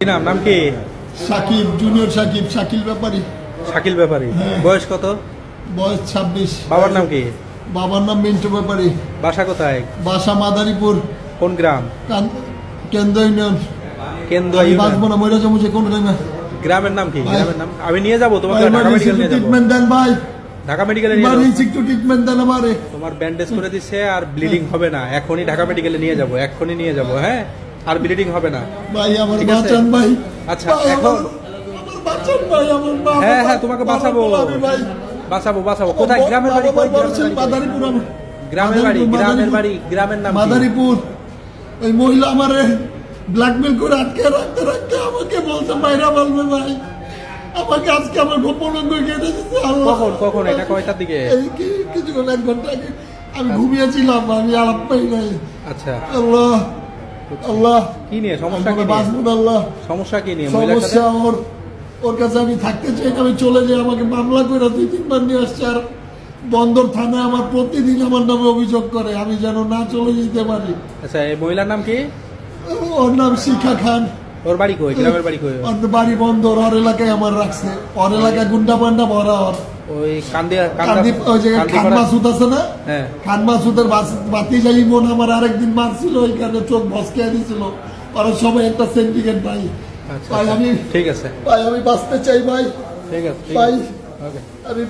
নাম নাম কি? সাকিব, জুনিয়র সাকিব, শাকিল ব্যাপারী। শাকিল ব্যাপারী। হ্যাঁ। বয়স কত? বয়স 26। বাবার নাম কি? বাবার নাম মিন্টু ব্যাপারী। বাসা কোথায়? বাসা মাদারীপুর, কোন গ্রাম? কেন্দ্র ইউনিয়ন। কেন্দুয়া আমি ইউনিয়ন। বাঁচবো না, মরে যাবো যে কোনো টাইমে। গ্রামের নাম কি? ভাই। গ্রামের নাম আমি নিয়ে যাবো তোমাকে, ঢাকা মেডিকেল নিয়ে যাবো। ট্রিটমেন্ট দেন ভাই, ঢাকা মেডিকেলে নিয়ে এবার যাবো। একটু ট্রিটমেন্ট দেন আমারে। তোমার ব্যান্ডেজ করে দিচ্ছে আর ব্লিডিং হবে না, এখনই ঢাকা মেডিকেলে নিয়ে যাবো, এখনই নিয়ে যাবো। হ্যাঁ, আর ব্লিডিং হবে না। ভাই আমার ঠিক আছে? বাঁচান ভাই। আচ্ছা, ভাই, এখন আমার বাঁচান ভাই, আমার মা হ্যাঁ বাবা- হ্যাঁ তোমাকে বাবা বাঁচাবো, বলাবে ভাই। বাঁচাবো বাঁচাবো। কোথায় গ্রামের বাড়ি? বাবা কই গ্রামের বলছেন বাড়ি? মাদারীপুর আমার। গ্রামের বাড়ি, মাদারীপুর, গ্রামের বাড়ি, গ্রামের নাম কি? মাদারীপুর। ওই মহিলা আমারে ব্ল্যাকমেল করে আটকে রাখতে রাখতে আমাকে বলছে মাইরা বলবে ভাই। আমাকে আজকে আমার গোপন অঙ্গ কেটে দিচ্ছে আল্লাহ। কখন কখন এটা কয়টার দিকে? এই কিছুক্ষণ 1 ঘন্টা আগে আমি ঘুমিয়েছিলাম, আমি আলাপ পাই নাই। আচ্ছা, আল্লাহ আল্লাহ, কি নিয়ে সমস্যা? কি আমি নিয়ে বাঁচবো না আল্লাহ। সমস্যা? কি নিয়ে মহিলার সমস্যা সাথে? ওর কাছে আমি থাকতে চাই না, আমি চলে যাই। আমাকে মামলা করে 2-3 বার নিয়ে আসছে, আর বন্দর থানায় আমার প্রতিদিন আমার নামে অভিযোগ করে, আমি যেন না চলে যেতে পারি। আচ্ছা, এই মহিলার নাম কি? ওর নাম শিখা খান। ওর বাড়ি কই? গ্রামের বাড়ি কই? ওর বাড়ি বন্দর, ওর এলাকায় আমার রাখছে। ওর এলাকায় গুন্ডা পান্ডা ভরা। ওর ওই কান্দিয়া কান্দি, ওই জায়গায় খান মাসুদ আছে না? হ্যাঁ। খান মাসুদের বাতি যাই বোন আমার আরেকদিন মারছিল, ওইখানে চোখ ভসকে দিছিল। ওরা সবাই একটা সিন্ডিকেট ভাই। আচ্ছা, ভাই আচ্ছা, আমি, ঠিক আছে, ভাই আমি বাঁচতে চাই ভাই। ঠিক আছে, ঠিক ভাই আছে। ওকে। আমি